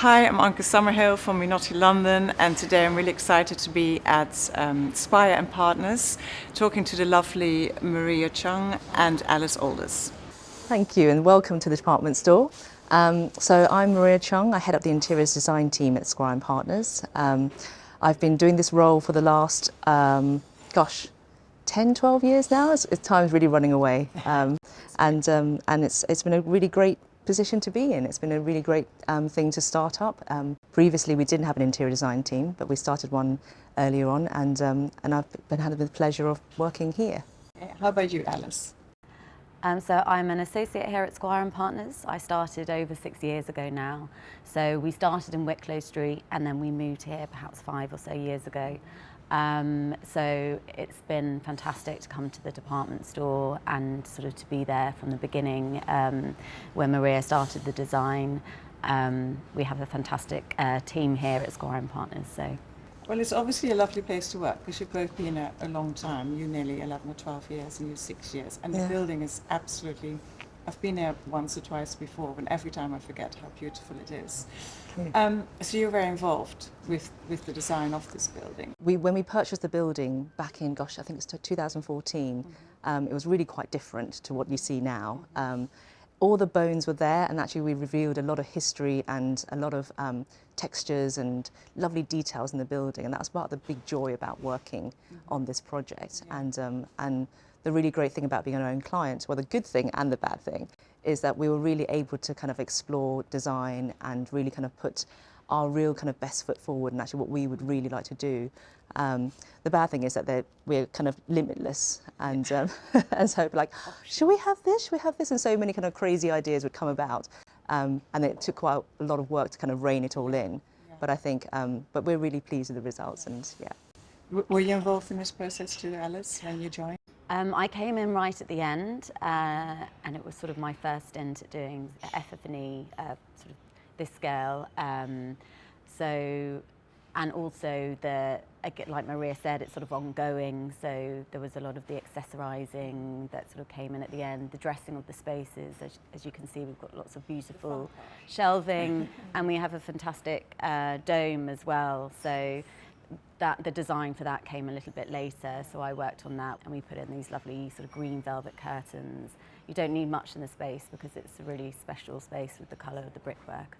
Hi, I'm Anke Summerhill from Minotti, London, and today I'm really excited to be at Squire and Partners, talking to the lovely Maria Cheung and Alice Aldous. Thank you, and welcome to the department store. So I'm Maria Cheung. I head up the interiors design team at Squire and Partners. I've been doing this role for the last, 10, 12 years now. Time's really running away, and it's been a really great position to be in. It's been a really great thing to start up. Previously, we didn't have an interior design team, but we started one earlier on, and I've been had the pleasure of working here. How about you, Alice? So I'm an associate here at Squire and Partners. I started over 6 years ago now. So we started in Wicklow Street and then we moved here perhaps 5 or so years ago. So it's been fantastic to come to the department store and sort of to be there from the beginning when Maria started the design. We have a fantastic team here at Squire and Partners. Well, it's obviously a lovely place to work because you've both been a long time. You nearly 11 or 12 years and you 6 years. And the building is absolutely, I've been there once or twice before, and every time I forget how beautiful it is. So you're very involved with the design of this building. When we purchased the building back in, I think it's 2014, it was really quite different to what you see now. All the bones were there, and actually we revealed a lot of history and a lot of textures and lovely details in the building, and that's part of the big joy about working on this project. And the really great thing about being our own client, well, the good thing and the bad thing, is that we were really able to kind of explore design and really kind of put our real kind of best foot forward and actually what we would really like to do. The bad thing is that we're kind of limitless, and and so like, should we have this? Should we have this? And so many kind of crazy ideas would come about, and it took quite a lot of work to kind of rein it all in. But I think, but we're really pleased with the results, and yeah. Were you involved in this process too, Alice, when you joined? I came in right at the end, and it was sort of my first stint at doing FF&E, sort of this scale. And also like Maria said, it's sort of ongoing. So there was a lot of the accessorizing that sort of came in at the end, the dressing of the spaces. As you can see, we've got lots of beautiful shelving, and we have a fantastic dome as well. So the design for that came a little bit later, so I worked on that, and we put in these lovely sort of green velvet curtains. You don't need much in the space because it's a really special space with the colour of the brickwork.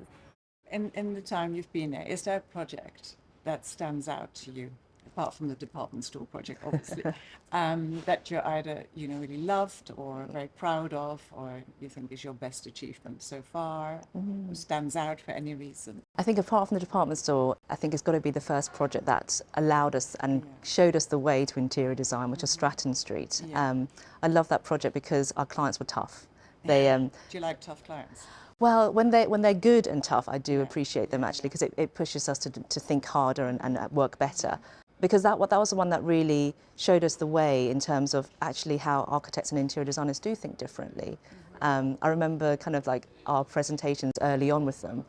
In the time you've been there, is there a project that stands out to you, apart from the department store project, obviously, that you're either really loved or very proud of, or you think is your best achievement so far, or stands out for any reason? I think apart from the department store, I think it's got to be the first project that allowed us and showed us the way to interior design, which was Stratton Street. I love that project because our clients were tough. Do you like tough clients? Well, when they're good and tough, I do appreciate them actually, because it pushes us to think harder and work better. Because that was the one that really showed us the way in terms of actually how architects and interior designers do think differently. I remember kind of like our presentations early on with them.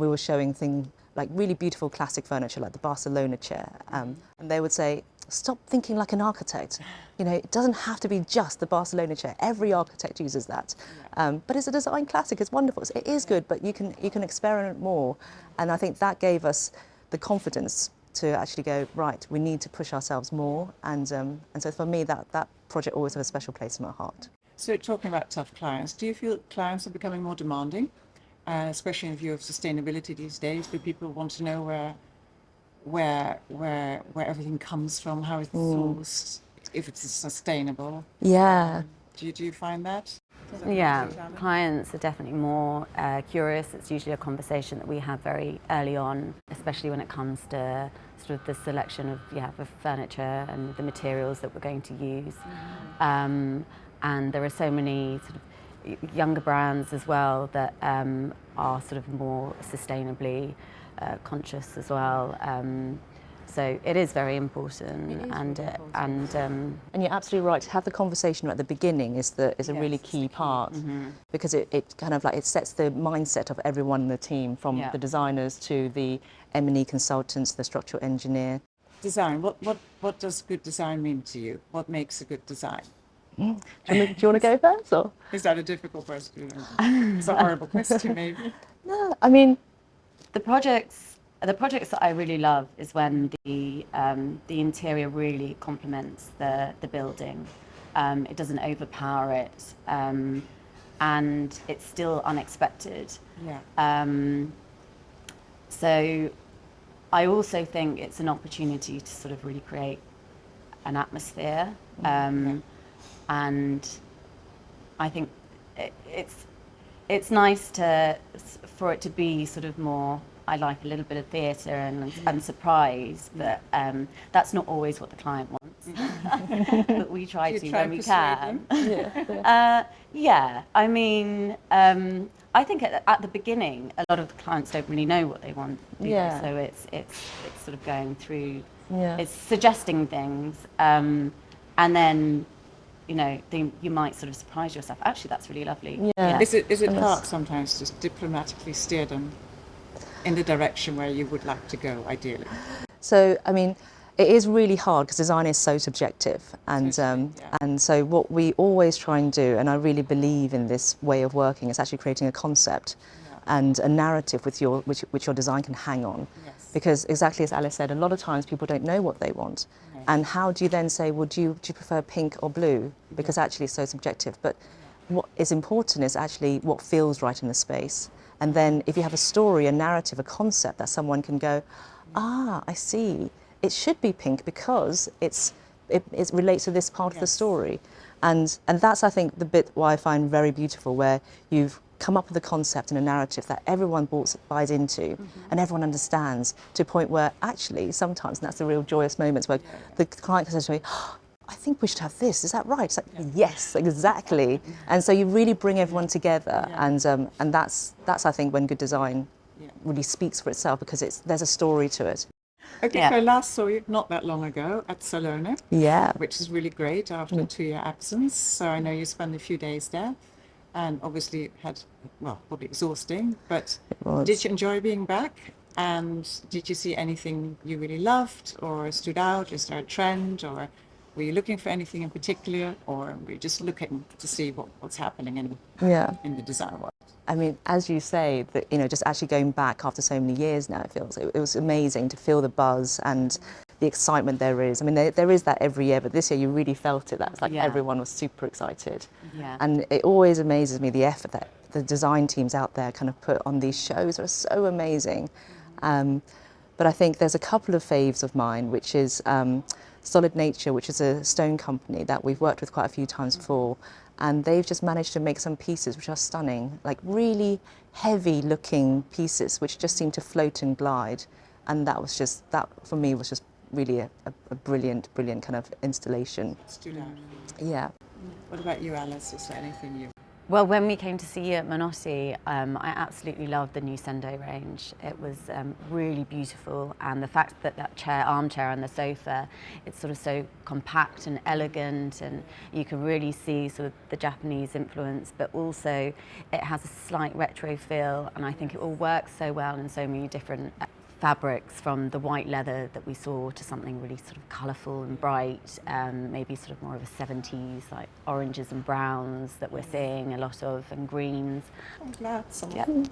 We were showing things like really beautiful classic furniture like the Barcelona chair, and they would say, stop thinking like an architect. It doesn't have to be just the Barcelona chair. Every architect uses that. But it's a design classic, it's wonderful. It is good, but you can experiment more. And I think that gave us the confidence to actually go, right, we need to push ourselves more. And so for me, that project always has a special place in my heart. So talking about tough clients, do you feel clients are becoming more demanding, especially in view of sustainability these days? Do people want to know where everything comes from, how it's sourced, if it's sustainable? Yeah. Do you find that? Yeah, clients are definitely more curious. It's usually a conversation that we have very early on, especially when it comes to sort of the selection of the furniture and the materials that we're going to use. And there are so many sort of younger brands as well that are sort of more sustainably conscious as well. So it is very important, and you're absolutely right. To have the conversation at the beginning is a really key part, because it kind of like it sets the mindset of everyone in the team, from the designers to the M&E consultants, the structural engineer. Design. What does good design mean to you? What makes a good design? Do you want to go first, or is that a difficult question? It's a horrible question, maybe. No, I mean, The projects that I really love is when the interior really complements the building. It doesn't overpower it, and it's still unexpected. Yeah. So I also think it's an opportunity to sort of really create an atmosphere, and I think it's nice for it to be sort of more. I like a little bit of theatre and surprise, but that's not always what the client wants. But we try to when we can. Yeah, I mean, I think at the beginning, a lot of the clients don't really know what they want. So it's sort of going through. It's suggesting things, and then, you know, you might sort of surprise yourself. Actually, that's really lovely. Is it hard sometimes to diplomatically steer them in the direction where you would like to go, ideally? So, I mean, it is really hard because design is so subjective, and and so what we always try and do, and I really believe in this way of working, is actually creating a concept and a narrative with which your design can hang on. Because exactly as Alice said, a lot of times people don't know what they want, and how do you then say, well, do you prefer pink or blue? Because actually it's so subjective. But what is important is actually what feels right in the space. And then if you have a story, a narrative, a concept that someone can go, I see, it should be pink because it relates to this part of the story. And that's, I think, the bit why I find very beautiful, where you've come up with a concept and a narrative that everyone buys into and everyone understands, to a point where actually sometimes, and that's the real joyous moments, where the client can say to me, I think we should have this. Is that right? It's like, yes, exactly. And so you really bring everyone together, and that's I think when good design really speaks for itself, because there's a story to it. Okay, so I last saw you not that long ago at Salone, which is really great after a 2-year absence. So I know you spent a few days there, and obviously had, well, probably exhausting, but did you enjoy being back? And did you see anything you really loved or stood out? Is there a trend, or were you looking for anything in particular, or were you just looking to see what's happening in the design world? I mean, as you say, that, you know, just actually going back after so many years now, it was amazing to feel the buzz and the excitement there is. I mean, there is that every year, but this year you really felt it. That's like everyone was super excited. And it always amazes me, the effort that the design teams out there kind of put on these shows are so amazing. But I think there's a couple of faves of mine, which is Solid Nature, which is a stone company that we've worked with quite a few times before, and they've just managed to make some pieces which are stunning, like really heavy looking pieces which just seem to float and glide, and that for me was just really a brilliant kind of installation. Stood out. Yeah. What about you, Alice? Is there anything you... Well, when we came to see you at Minotti, I absolutely loved the new Sendo range. It was really beautiful, and the fact that armchair and the sofa, it's sort of so compact and elegant, and you can really see sort of the Japanese influence, but also it has a slight retro feel, and I think it all works so well in so many different fabrics, from the white leather that we saw to something really sort of colourful and bright, maybe sort of more of a 70s, like oranges and browns that we're seeing a lot of, and greens. I'm glad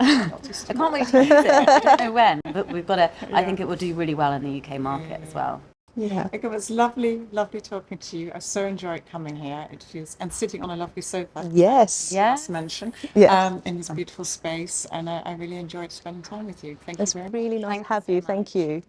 I can't wait to use it. I don't know when, but we've got to, I think it will do really well in the UK market as well. It was lovely talking to you. I so enjoyed coming here. It feels, and sitting on a lovely sofa. Yes. As mentioned. In this beautiful space, and I really enjoyed spending time with you. Thank you very much. It's really nice to have you. Thank you.